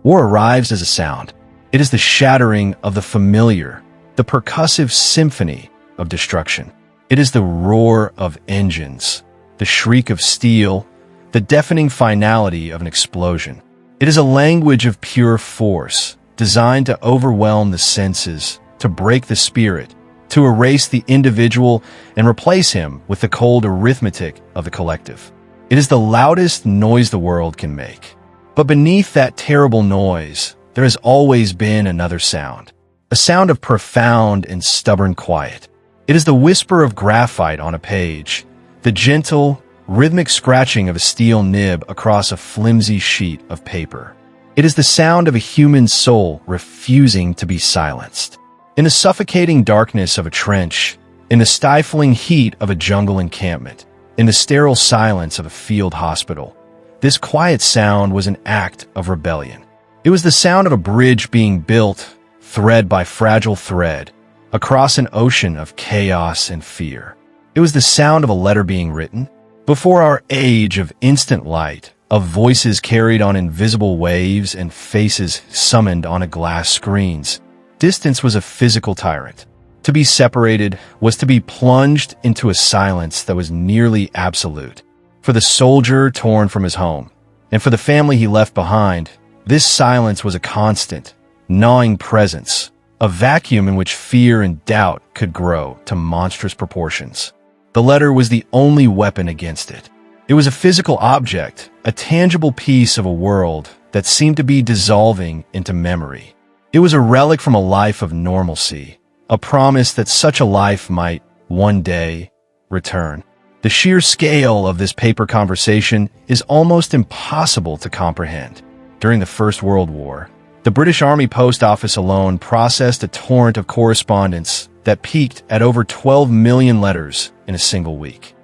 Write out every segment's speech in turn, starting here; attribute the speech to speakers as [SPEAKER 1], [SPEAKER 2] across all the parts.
[SPEAKER 1] War arrives as a sound. It is the shattering of the familiar, the percussive symphony of destruction. It is the roar of engines, the shriek of steel, the deafening finality of an explosion. It is a language of pure force, designed to overwhelm the senses, to break the spirit, to erase the individual and replace him with the cold arithmetic of the collective. It is the loudest noise the world can make. But beneath that terrible noise, there has always been another sound, a sound of profound and stubborn quiet. It is the whisper of graphite on a page, the gentle, rhythmic scratching of a steel nib across a flimsy sheet of paper. It is the sound of a human soul refusing to be silenced. In the suffocating darkness of a trench, in the stifling heat of a jungle encampment, in the sterile silence of a field hospital, this quiet sound was an act of rebellion. It was the sound of a bridge being built, thread by fragile thread, across an ocean of chaos and fear. It was the sound of a letter being written. Before our age of instant light, of voices carried on invisible waves and faces summoned on a glass screens, distance was a physical tyrant. To be separated was to be plunged into a silence that was nearly absolute. For the soldier torn from his home, and for the family he left behind, this silence was a constant, gnawing presence, a vacuum in which fear and doubt could grow to monstrous proportions. The letter was the only weapon against it. It was a physical object, a tangible piece of a world that seemed to be dissolving into memory. It was a relic from a life of normalcy, a promise that such a life might, one day, return. The sheer scale of this paper conversation is almost impossible to comprehend. During the First World War, the British Army Post Office alone processed a torrent of correspondence that peaked at over 12 million letters in a single week.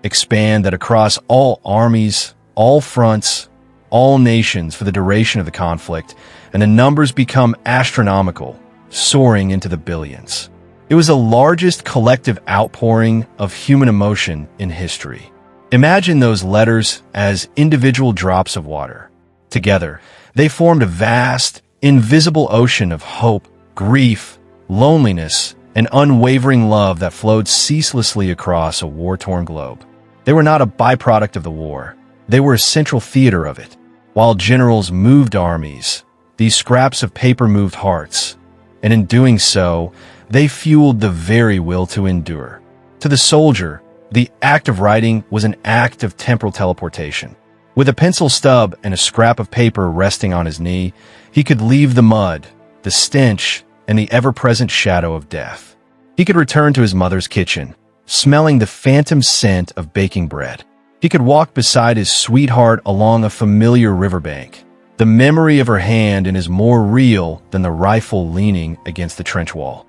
[SPEAKER 1] Expand that across all armies, all fronts, all nations for the duration of the conflict, and the numbers become astronomical, soaring into the billions. It was the largest collective outpouring of human emotion in history. Imagine those letters as individual drops of water. Together, they formed a vast, invisible ocean of hope, grief, loneliness, and unwavering love that flowed ceaselessly across a war-torn globe. They were not a byproduct of the war. They were a central theater of it. While generals moved armies, these scraps of paper moved hearts, and in doing so, they fueled the very will to endure. To the soldier, the act of writing was an act of temporal teleportation. With a pencil stub and a scrap of paper resting on his knee, he could leave the mud, the stench, and the ever-present shadow of death. He could return to his mother's kitchen, smelling the phantom scent of baking bread. He could walk beside his sweetheart along a familiar riverbank. The memory of her hand is more real than the rifle leaning against the trench wall.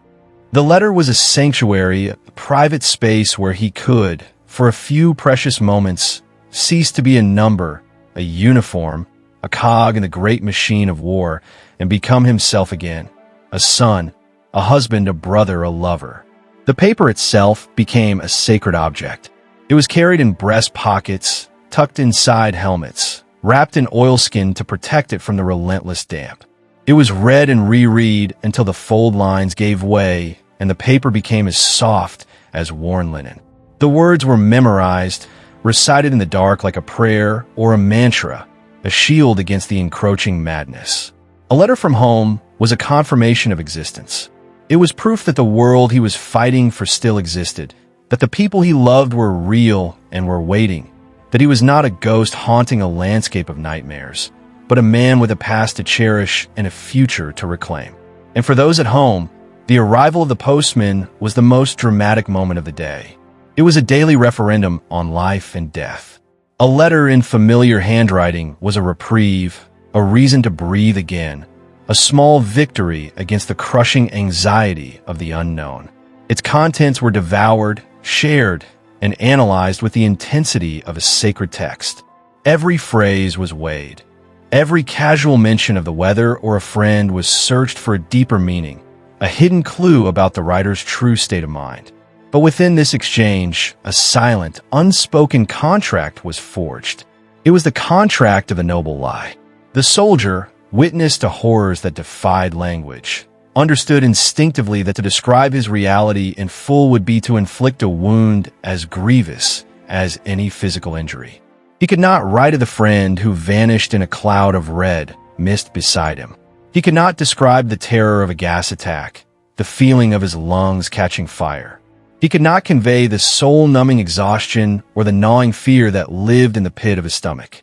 [SPEAKER 1] The letter was a sanctuary, a private space where he could, for a few precious moments, cease to be a number, a uniform, a cog in the great machine of war, and become himself again. A son, a husband, a brother, a lover. The paper itself became a sacred object. It was carried in breast pockets, tucked inside helmets, wrapped in oilskin to protect it from the relentless damp. It was read and reread until the fold lines gave way and the paper became as soft as worn linen. The words were memorized, recited in the dark like a prayer or a mantra, a shield against the encroaching madness. A letter from home was a confirmation of existence. It was proof that the world he was fighting for still existed, that the people he loved were real and were waiting, that he was not a ghost haunting a landscape of nightmares, but a man with a past to cherish and a future to reclaim. And for those at home, the arrival of the postman was the most dramatic moment of the day. It was a daily referendum on life and death. A letter in familiar handwriting was a reprieve, a reason to breathe again, a small victory against the crushing anxiety of the unknown. Its contents were devoured, shared, and analyzed with the intensity of a sacred text. Every phrase was weighed. Every casual mention of the weather or a friend was searched for a deeper meaning, a hidden clue about the writer's true state of mind. But within this exchange, a silent, unspoken contract was forged. It was the contract of a noble lie. The soldier, witness to horrors that defied language, understood instinctively that to describe his reality in full would be to inflict a wound as grievous as any physical injury. He could not write of the friend who vanished in a cloud of red mist beside him. He could not describe the terror of a gas attack, the feeling of his lungs catching fire. He could not convey the soul-numbing exhaustion or the gnawing fear that lived in the pit of his stomach.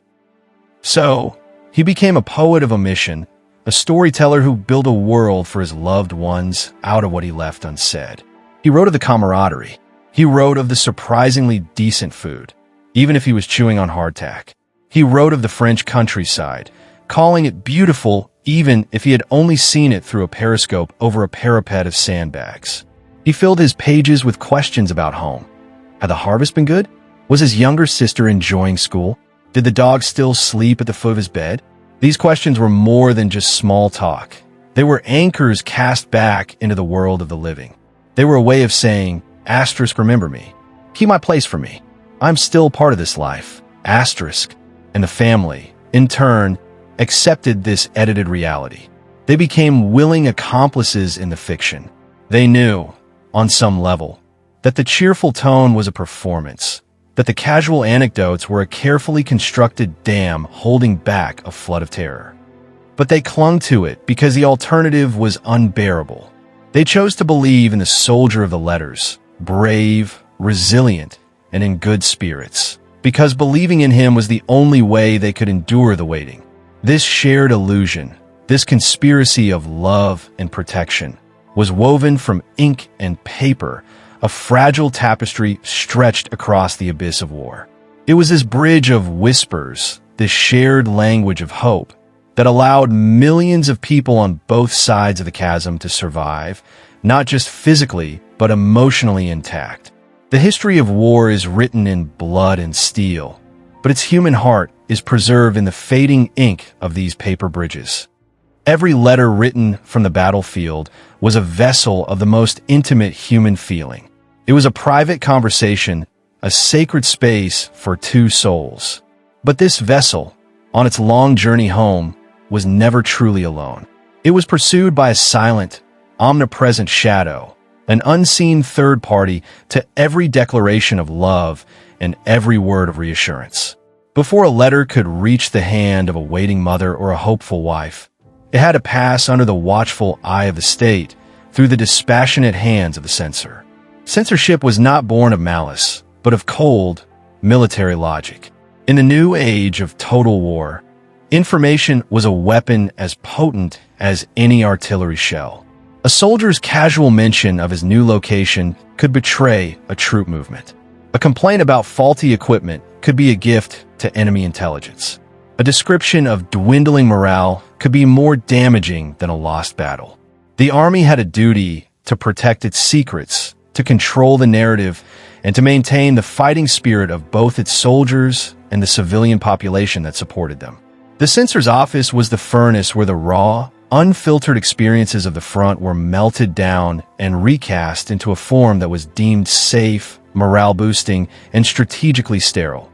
[SPEAKER 1] So, he became a poet of omission, a storyteller who built a world for his loved ones out of what he left unsaid. He wrote of the camaraderie. He wrote of the surprisingly decent food, even if he was chewing on hardtack. He wrote of the French countryside, calling it beautiful even if he had only seen it through a periscope over a parapet of sandbags. He filled his pages with questions about home. Had the harvest been good? Was his younger sister enjoying school? Did the dog still sleep at the foot of his bed? These questions were more than just small talk. They were anchors cast back into the world of the living. They were a way of saying, asterisk, remember me. Keep my place for me. I'm still part of this life. Asterisk. And the family, in turn, accepted this edited reality. They became willing accomplices in the fiction. They knew, on some level, that the cheerful tone was a performance, that the casual anecdotes were a carefully constructed dam holding back a flood of terror. But they clung to it because the alternative was unbearable. They chose to believe in the soldier of the letters, brave, resilient, and in good spirits, because believing in him was the only way they could endure the waiting. This shared illusion, this conspiracy of love and protection, was woven from ink and paper, a fragile tapestry stretched across the abyss of war. It was this bridge of whispers, this shared language of hope, that allowed millions of people on both sides of the chasm to survive, not just physically, but emotionally intact. The history of war is written in blood and steel, but its human heart is preserved in the fading ink of these paper bridges. Every letter written from the battlefield was a vessel of the most intimate human feeling. It was a private conversation, a sacred space for two souls. But this vessel, on its long journey home, was never truly alone. It was pursued by a silent, omnipresent shadow, an unseen third party to every declaration of love and every word of reassurance. Before a letter could reach the hand of a waiting mother or a hopeful wife, it had to pass under the watchful eye of the state through the dispassionate hands of the censor. Censorship was not born of malice, but of cold, military logic. In the new age of total war, information was a weapon as potent as any artillery shell. A soldier's casual mention of his new location could betray a troop movement. A complaint about faulty equipment could be a gift to enemy intelligence. A description of dwindling morale could be more damaging than a lost battle. The army had a duty to protect its secrets, to control the narrative, and to maintain the fighting spirit of both its soldiers and the civilian population that supported them. The censor's office was the furnace where the raw, unfiltered experiences of the front were melted down and recast into a form that was deemed safe, morale-boosting, and strategically sterile.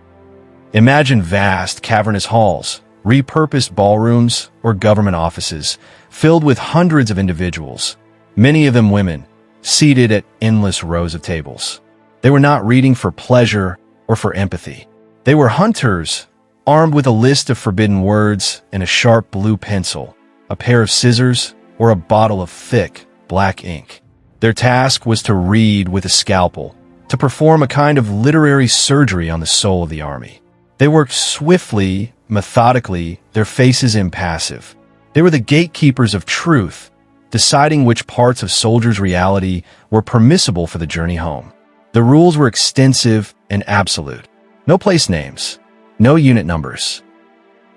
[SPEAKER 1] Imagine vast, cavernous halls, repurposed ballrooms, or government offices filled with hundreds of individuals, many of them women, seated at endless rows of tables. They were not reading for pleasure or for empathy. They were hunters, armed with a list of forbidden words and a sharp blue pencil, a pair of scissors, or a bottle of thick, black ink. Their task was to read with a scalpel, to perform a kind of literary surgery on the soul of the army. They worked swiftly, methodically, their faces impassive. They were the gatekeepers of truth, deciding which parts of soldiers' reality were permissible for the journey home. The rules were extensive and absolute. No place names, no unit numbers,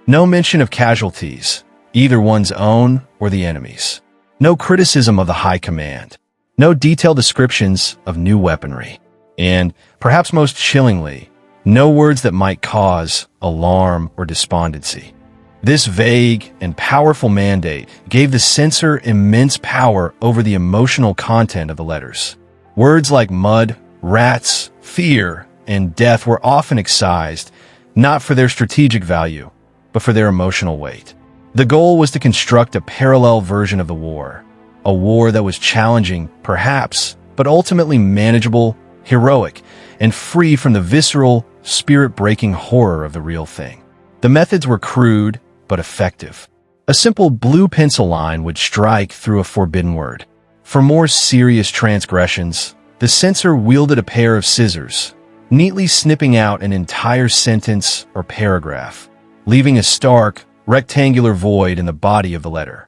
[SPEAKER 1] no mention of casualties, either one's own or the enemy's. No criticism of the high command, no detailed descriptions of new weaponry, and, perhaps most chillingly, no words that might cause alarm or despondency. This vague and powerful mandate gave the censor immense power over the emotional content of the letters. Words like mud, rats, fear, and death were often excised, not for their strategic value, but for their emotional weight. The goal was to construct a parallel version of the war, a war that was challenging, perhaps, but ultimately manageable, heroic, and free from the visceral, spirit-breaking horror of the real thing. The methods were crude, but effective. A simple blue pencil line would strike through a forbidden word. For more serious transgressions, the censor wielded a pair of scissors, neatly snipping out an entire sentence or paragraph, leaving a stark, rectangular void in the body of the letter.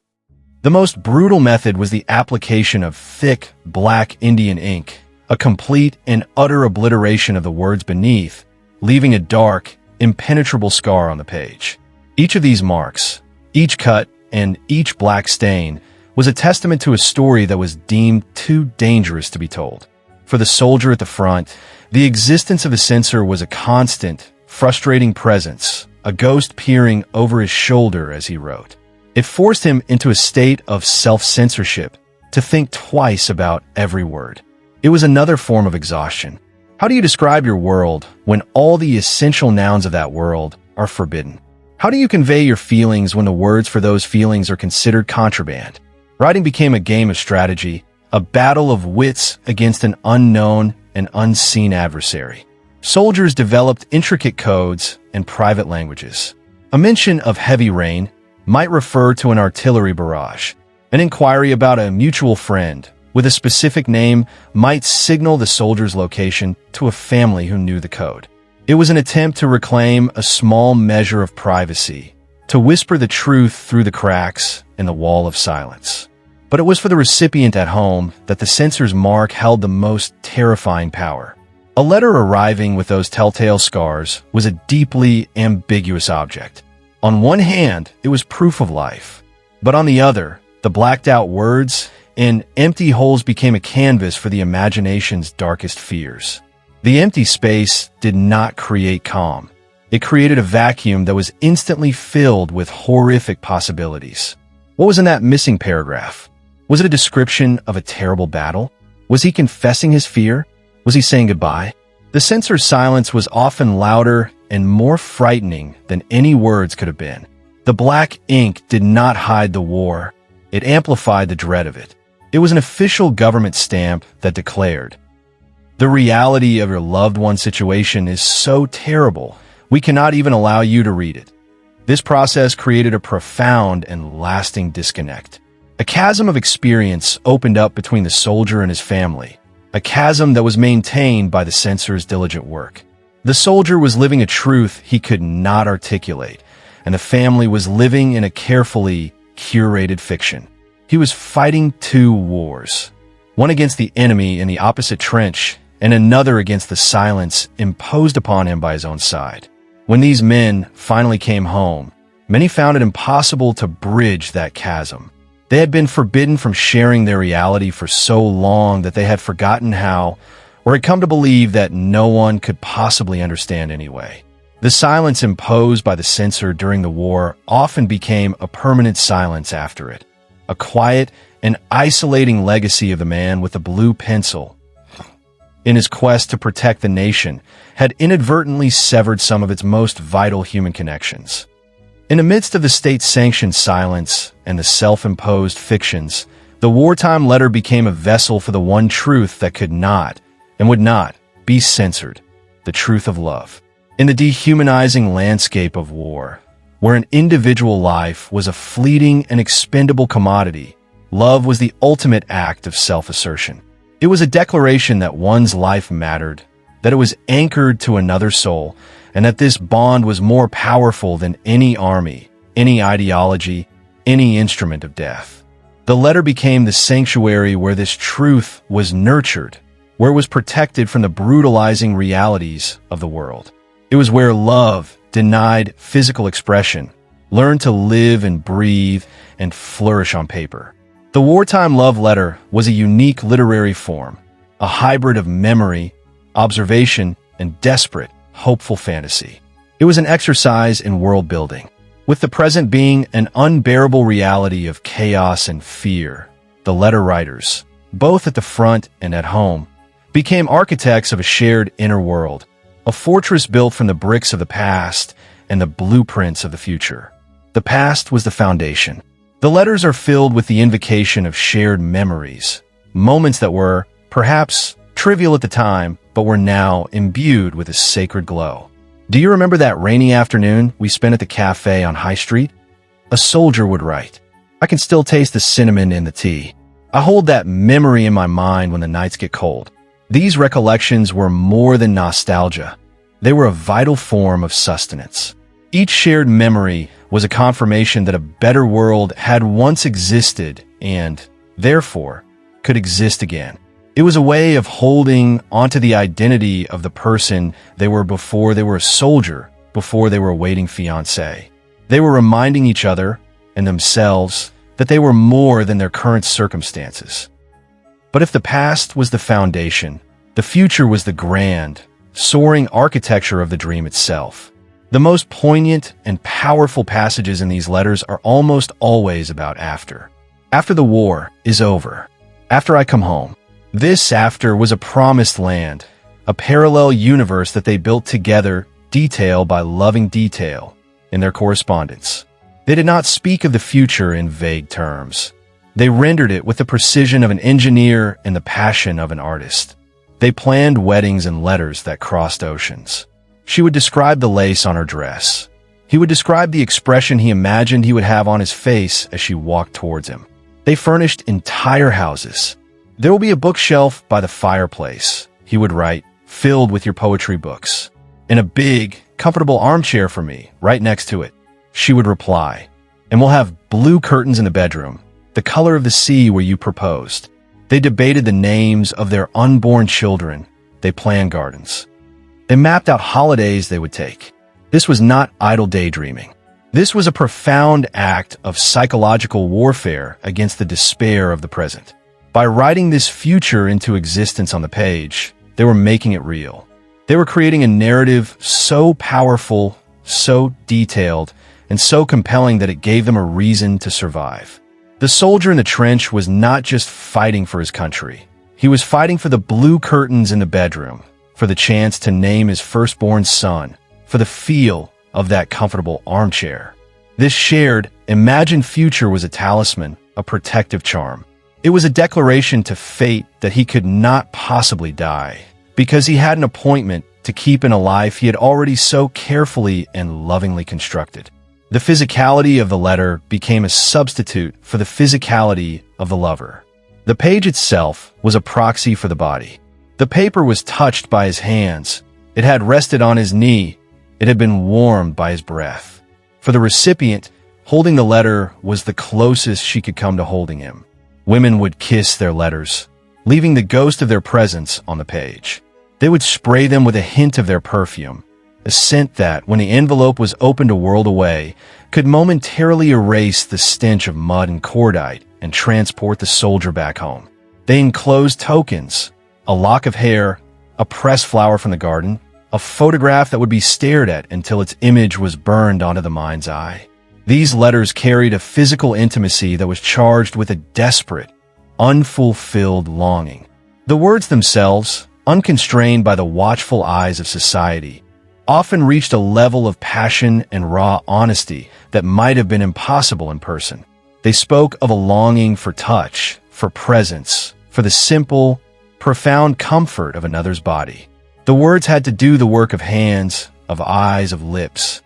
[SPEAKER 1] The most brutal method was the application of thick, black Indian ink, a complete and utter obliteration of the words beneath, leaving a dark, impenetrable scar on the page. Each of these marks, each cut, and each black stain was a testament to a story that was deemed too dangerous to be told. For the soldier at the front, the existence of the censor was a constant, frustrating presence, a ghost peering over his shoulder as he wrote. It forced him into a state of self-censorship, to think twice about every word. It was another form of exhaustion. How do you describe your world when all the essential nouns of that world are forbidden? How do you convey your feelings when the words for those feelings are considered contraband? Writing became a game of strategy, a battle of wits against an unknown and unseen adversary. Soldiers developed intricate codes and private languages. A mention of heavy rain might refer to an artillery barrage. An inquiry about a mutual friend with a specific name might signal the soldier's location to a family who knew the code. It was an attempt to reclaim a small measure of privacy, to whisper the truth through the cracks in the wall of silence. But it was for the recipient at home that the censor's mark held the most terrifying power. A letter arriving with those telltale scars was a deeply ambiguous object. On one hand, it was proof of life, but on the other, the blacked-out words and empty holes became a canvas for the imagination's darkest fears. The empty space did not create calm. It created a vacuum that was instantly filled with horrific possibilities. What was in that missing paragraph? Was it a description of a terrible battle? Was he confessing his fear? Was he saying goodbye? The censor's silence was often louder and more frightening than any words could have been. The black ink did not hide the war. It amplified the dread of it. It was an official government stamp that declared, "The reality of your loved one's situation is so terrible, we cannot even allow you to read it." This process created a profound and lasting disconnect. A chasm of experience opened up between the soldier and his family, a chasm that was maintained by the censor's diligent work. The soldier was living a truth he could not articulate, and the family was living in a carefully curated fiction. He was fighting two wars, one against the enemy in the opposite trench, and another against the silence imposed upon him by his own side. When these men finally came home, many found it impossible to bridge that chasm. They had been forbidden from sharing their reality for so long that they had forgotten how, or had come to believe that no one could possibly understand anyway. The silence imposed by the censor during the war often became a permanent silence after it, a quiet and isolating legacy of the man with the blue pencil. In his quest to protect the nation, had inadvertently severed some of its most vital human connections. In the midst of the state-sanctioned silence and the self-imposed fictions, the wartime letter became a vessel for the one truth that could not and would not be censored, the truth of love. In the dehumanizing landscape of war, where an individual life was a fleeting and expendable commodity, love was the ultimate act of self-assertion. It was a declaration that one's life mattered, that it was anchored to another soul, and that this bond was more powerful than any army, any ideology, any instrument of death. The letter became the sanctuary where this truth was nurtured, where it was protected from the brutalizing realities of the world. It was where love, denied physical expression, learned to live and breathe and flourish on paper. The wartime love letter was a unique literary form, a hybrid of memory, observation, and desperate, hopeful fantasy. It was an exercise in world building, with the present being an unbearable reality of chaos and fear. The letter writers, both at the front and at home, became architects of a shared inner world, a fortress built from the bricks of the past and the blueprints of the future. The past was the foundation. The letters are filled with the invocation of shared memories, moments that were, perhaps, trivial at the time, but were now imbued with a sacred glow. Do you remember that rainy afternoon we spent at the cafe on High Street? A soldier would write, "I can still taste the cinnamon in the tea. I hold that memory in my mind when the nights get cold." These recollections were more than nostalgia. They were a vital form of sustenance. Each shared memory was a confirmation that a better world had once existed and, therefore, could exist again. It was a way of holding onto the identity of the person they were before they were a soldier, before they were a waiting fiancé. They were reminding each other and themselves that they were more than their current circumstances. But if the past was the foundation, the future was the grand, soaring architecture of the dream itself. The most poignant and powerful passages in these letters are almost always about after. After the war is over. After I come home. This after was a promised land, a parallel universe that they built together, detail by loving detail, in their correspondence. They did not speak of the future in vague terms. They rendered it with the precision of an engineer and the passion of an artist. They planned weddings and letters that crossed oceans. She would describe the lace on her dress. He would describe the expression he imagined he would have on his face as she walked towards him. They furnished entire houses. "There will be a bookshelf by the fireplace," he would write, "filled with your poetry books. And a big, comfortable armchair for me, right next to it," she would reply. "And we'll have blue curtains in the bedroom, the color of the sea where you proposed." They debated the names of their unborn children. They planned gardens. They mapped out holidays they would take. This was not idle daydreaming. This was a profound act of psychological warfare against the despair of the present. By writing this future into existence on the page, they were making it real. They were creating a narrative so powerful, so detailed, and so compelling that it gave them a reason to survive. The soldier in the trench was not just fighting for his country. He was fighting for the blue curtains in the bedroom, for the chance to name his firstborn son, for the feel of that comfortable armchair. This shared, imagined future was a talisman, a protective charm. It was a declaration to fate that he could not possibly die, because he had an appointment to keep in a life he had already so carefully and lovingly constructed. The physicality of the letter became a substitute for the physicality of the lover. The page itself was a proxy for the body. The paper was touched by his hands. It had rested on his knee. It had been warmed by his breath. For the recipient, holding the letter was the closest she could come to holding him. Women would kiss their letters, leaving the ghost of their presence on the page. They would spray them with a hint of their perfume, a scent that, when the envelope was opened a world away, could momentarily erase the stench of mud and cordite and transport the soldier back home. They enclosed tokens, a lock of hair, a pressed flower from the garden, a photograph that would be stared at until its image was burned onto the mind's eye. These letters carried a physical intimacy that was charged with a desperate, unfulfilled longing. The words themselves, unconstrained by the watchful eyes of society, often reached a level of passion and raw honesty that might have been impossible in person. They spoke of a longing for touch, for presence, for the simple, profound comfort of another's body. The words had to do the work of hands, of eyes, of lips.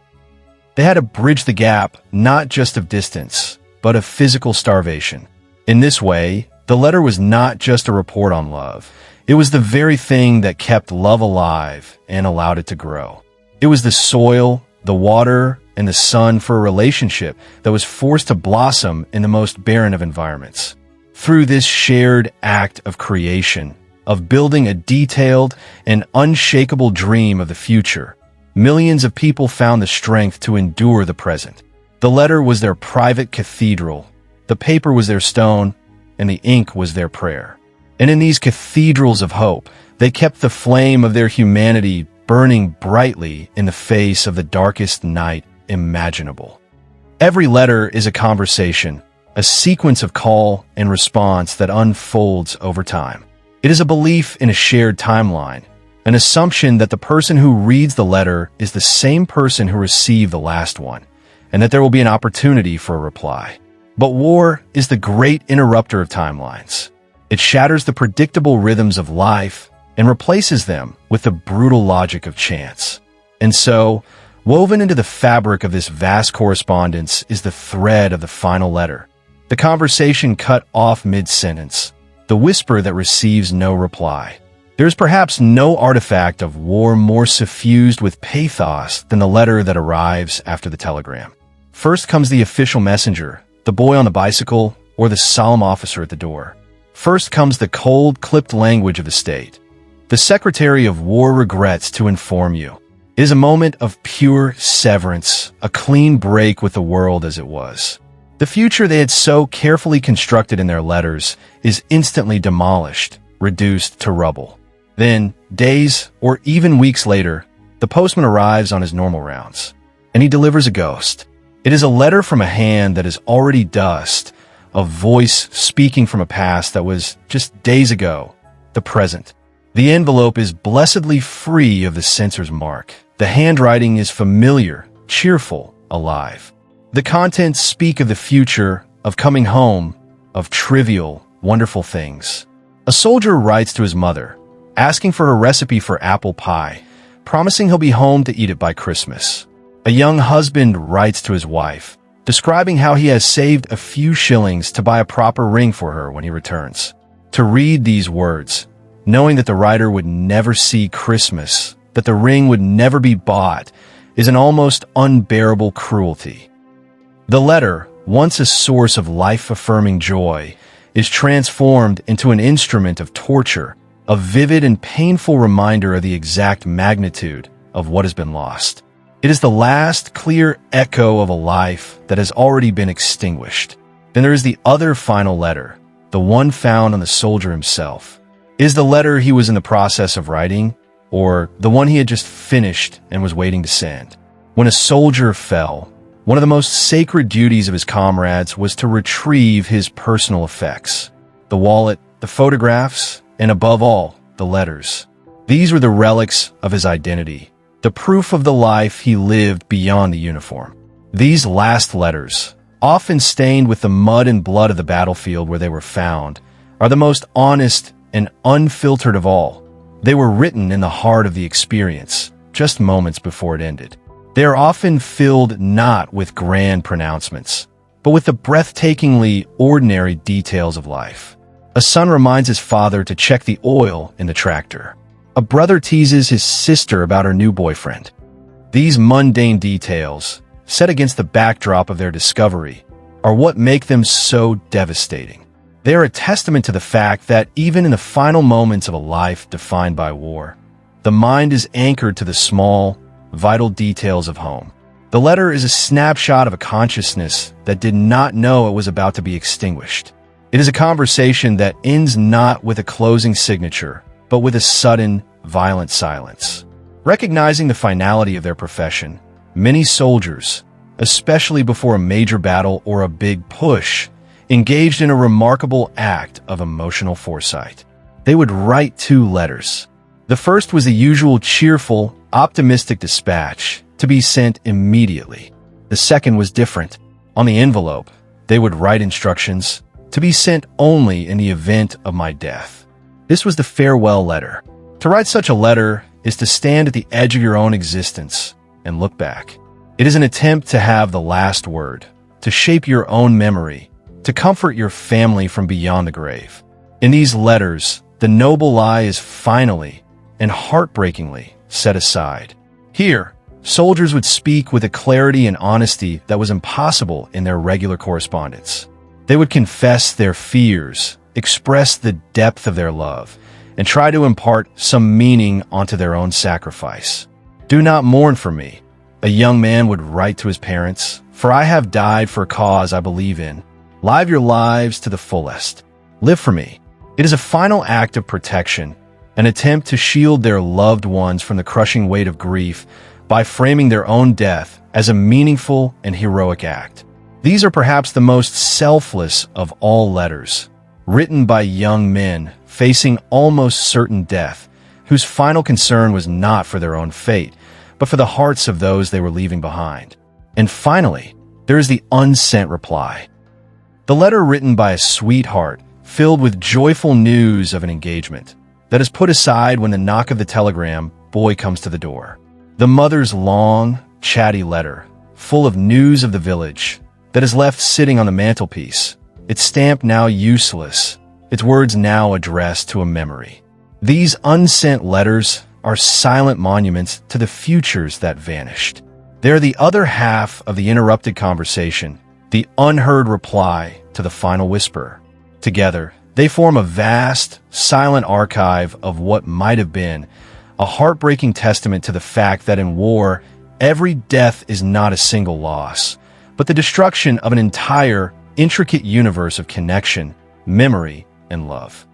[SPEAKER 1] They had to bridge the gap, not just of distance, but of physical starvation. In this way, the letter was not just a report on love. It was the very thing that kept love alive and allowed it to grow. It was the soil, the water, and the sun for a relationship that was forced to blossom in the most barren of environments. Through this shared act of creation, of building a detailed and unshakable dream of the future, millions of people found the strength to endure the present. The letter was their private cathedral, the paper was their stone, and the ink was their prayer. And in these cathedrals of hope, they kept the flame of their humanity burning brightly in the face of the darkest night imaginable. Every letter is a conversation, a sequence of call and response that unfolds over time. It is a belief in a shared timeline, an assumption that the person who reads the letter is the same person who received the last one, and that there will be an opportunity for a reply. But war is the great interrupter of timelines. It shatters the predictable rhythms of life and replaces them with the brutal logic of chance. And so, woven into the fabric of this vast correspondence is the thread of the final letter. The conversation cut off mid-sentence, the whisper that receives no reply. There is perhaps no artifact of war more suffused with pathos than the letter that arrives after the telegram. First comes the official messenger, the boy on the bicycle, or the solemn officer at the door. First comes the cold, clipped language of the state. The Secretary of War regrets to inform you. It is a moment of pure severance, a clean break with the world as it was. The future they had so carefully constructed in their letters is instantly demolished, reduced to rubble. Then, days or even weeks later, the postman arrives on his normal rounds, and he delivers a ghost. It is a letter from a hand that is already dust, a voice speaking from a past that was just days ago, the present. The envelope is blessedly free of the censor's mark. The handwriting is familiar, cheerful, alive. The contents speak of the future, of coming home, of trivial, wonderful things. A soldier writes to his mother, asking for a recipe for apple pie, promising he'll be home to eat it by Christmas. A young husband writes to his wife, describing how he has saved a few shillings to buy a proper ring for her when he returns. To read these words, knowing that the writer would never see Christmas, that the ring would never be bought, is an almost unbearable cruelty. The letter, once a source of life-affirming joy, is transformed into an instrument of torture, a vivid and painful reminder of the exact magnitude of what has been lost. It is the last clear echo of a life that has already been extinguished. Then there is the other final letter, the one found on the soldier himself. Is the letter he was in the process of writing, or the one he had just finished and was waiting to send? When a soldier fell, one of the most sacred duties of his comrades was to retrieve his personal effects. The wallet, the photographs, and above all, the letters. These were the relics of his identity, the proof of the life he lived beyond the uniform. These last letters, often stained with the mud and blood of the battlefield where they were found, are the most honest and unfiltered of all. They were written in the heart of the experience, just moments before it ended. They are often filled not with grand pronouncements, but with the breathtakingly ordinary details of life. A son reminds his father to check the oil in the tractor. A brother teases his sister about her new boyfriend. These mundane details, set against the backdrop of their discovery, are what make them so devastating. They are a testament to the fact that even in the final moments of a life defined by war, the mind is anchored to the small, vital details of home. The letter is a snapshot of a consciousness that did not know it was about to be extinguished. It is a conversation that ends not with a closing signature, but with a sudden, violent silence. Recognizing the finality of their profession, many soldiers, especially before a major battle or a big push, engaged in a remarkable act of emotional foresight. They would write 2 letters. The first was the usual cheerful, optimistic dispatch to be sent immediately. The second was different. On the envelope, they would write instructions to be sent only in the event of my death. This was the farewell letter. To write such a letter is to stand at the edge of your own existence and look back. It is an attempt to have the last word, to shape your own memory, to comfort your family from beyond the grave. In these letters, the noble lie is finally and heartbreakingly set aside. Here, soldiers would speak with a clarity and honesty that was impossible in their regular correspondence. They would confess their fears, express the depth of their love, and try to impart some meaning onto their own sacrifice. "Do not mourn for me," a young man would write to his parents, "for I have died for a cause I believe in. Live your lives to the fullest. Live for me." It is a final act of protection, an attempt to shield their loved ones from the crushing weight of grief by framing their own death as a meaningful and heroic act. These are perhaps the most selfless of all letters, written by young men facing almost certain death, whose final concern was not for their own fate, but for the hearts of those they were leaving behind. And finally, there is the unsent reply. The letter written by a sweetheart, filled with joyful news of an engagement, that is put aside when the knock of the telegram boy comes to the door. The mother's long, chatty letter, full of news of the village, that is left sitting on the mantelpiece, its stamp now useless, its words now addressed to a memory. These unsent letters are silent monuments to the futures that vanished. They are the other half of the interrupted conversation, the unheard reply to the final whisper. Together, they form a vast, silent archive of what might have been, a heartbreaking testament to the fact that in war, every death is not a single loss, but the destruction of an entire, intricate universe of connection, memory, and love.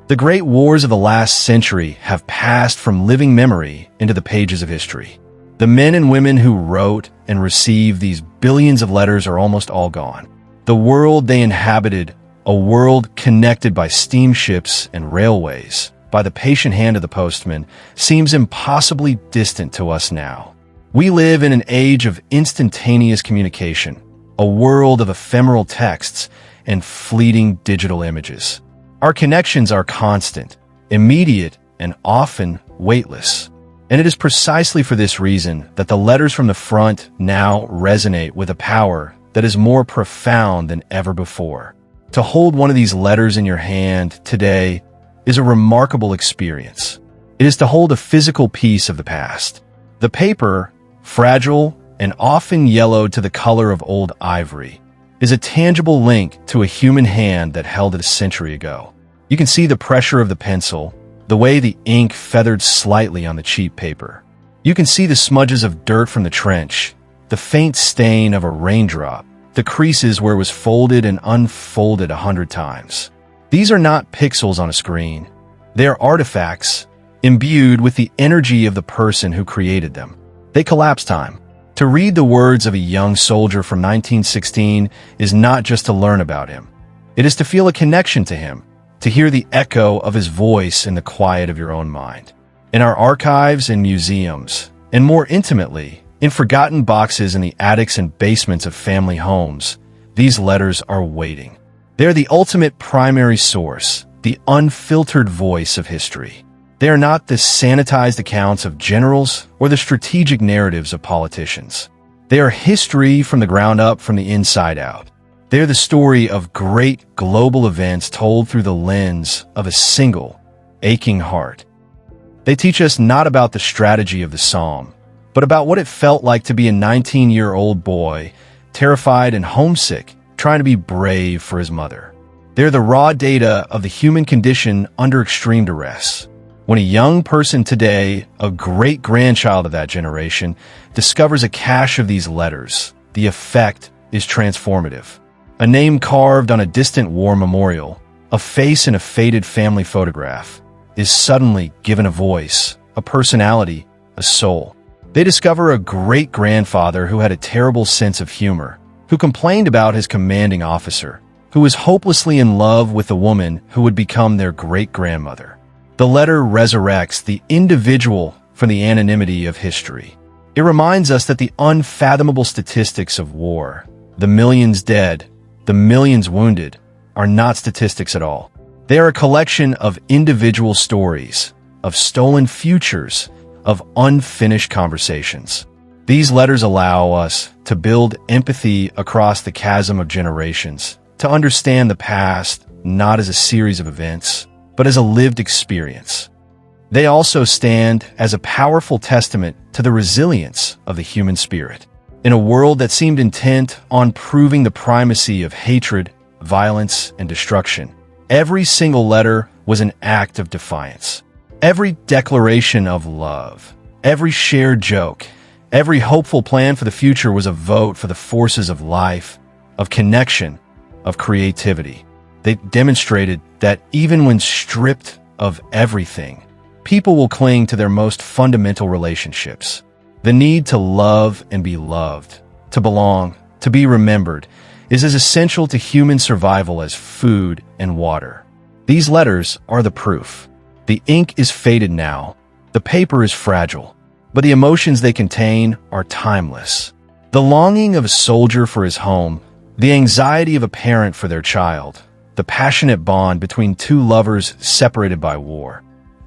[SPEAKER 1] The great wars of the last century have passed from living memory into the pages of history. The men and women who wrote and received these billions of letters are almost all gone. The world they inhabited, a world connected by steamships and railways, by the patient hand of the postman, seems impossibly distant to us now. We live in an age of instantaneous communication, a world of ephemeral texts and fleeting digital images. Our connections are constant, immediate, and often weightless. And it is precisely for this reason that the letters from the front now resonate with a power that is more profound than ever before. To hold one of these letters in your hand today is a remarkable experience. It is to hold a physical piece of the past. The paper, fragile and often yellowed to the color of old ivory, is a tangible link to a human hand that held it a century ago. You can see the pressure of the pencil, the way the ink feathered slightly on the cheap paper. You can see the smudges of dirt from the trench, the faint stain of a raindrop, the creases where it was folded and unfolded 100 times. These are not pixels on a screen. They are artifacts imbued with the energy of the person who created them. They collapse time. To read the words of a young soldier from 1916 is not just to learn about him. It is to feel a connection to him, to hear the echo of his voice in the quiet of your own mind. In our archives and museums, and more intimately, in forgotten boxes in the attics and basements of family homes, these letters are waiting. They are the ultimate primary source, the unfiltered voice of history. They are not the sanitized accounts of generals or the strategic narratives of politicians. They are history from the ground up, from the inside out. They are the story of great global events told through the lens of a single, aching heart. They teach us not about the strategy of the psalm, but about what it felt like to be a 19-year-old boy, terrified and homesick, trying to be brave for his mother. They are the raw data of the human condition under extreme duress. When a young person today, a great-grandchild of that generation, discovers a cache of these letters, the effect is transformative. A name carved on a distant war memorial, a face in a faded family photograph, is suddenly given a voice, a personality, a soul. They discover a great-grandfather who had a terrible sense of humor, who complained about his commanding officer, who was hopelessly in love with the woman who would become their great-grandmother. The letter resurrects the individual from the anonymity of history. It reminds us that the unfathomable statistics of war, the millions dead, the millions wounded, are not statistics at all. They are a collection of individual stories, of stolen futures, of unfinished conversations. These letters allow us to build empathy across the chasm of generations, to understand the past not as a series of events, but as a lived experience. They also stand as a powerful testament to the resilience of the human spirit. In a world that seemed intent on proving the primacy of hatred, violence, and destruction, every single letter was an act of defiance. Every declaration of love, every shared joke, every hopeful plan for the future was a vote for the forces of life, of connection, of creativity. They demonstrated that even when stripped of everything, people will cling to their most fundamental relationships. The need to love and be loved, to belong, to be remembered, is as essential to human survival as food and water. These letters are the proof. The ink is faded now, the paper is fragile, but the emotions they contain are timeless. The longing of a soldier for his home, the anxiety of a parent for their child, the passionate bond between two lovers separated by war.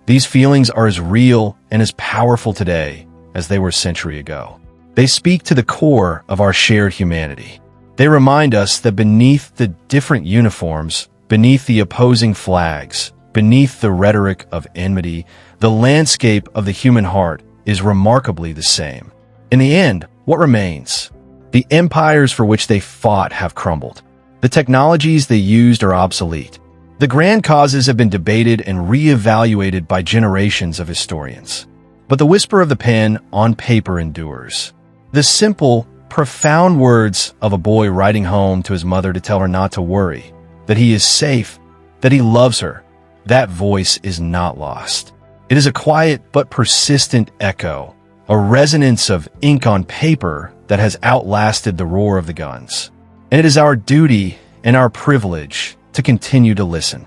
[SPEAKER 1] These feelings are as real and as powerful today as they were a century ago. They speak to the core of our shared humanity. They remind us that beneath the different uniforms, beneath the opposing flags, beneath the rhetoric of enmity, the landscape of the human heart is remarkably the same. In the end, what remains? The empires for which they fought have crumbled. The technologies they used are obsolete. The grand causes have been debated and re-evaluated by generations of historians. But the whisper of the pen on paper endures. The simple, profound words of a boy writing home to his mother to tell her not to worry, that he is safe, that he loves her, that voice is not lost. It is a quiet but persistent echo, a resonance of ink on paper that has outlasted the roar of the guns. And it is our duty and our privilege to continue to listen.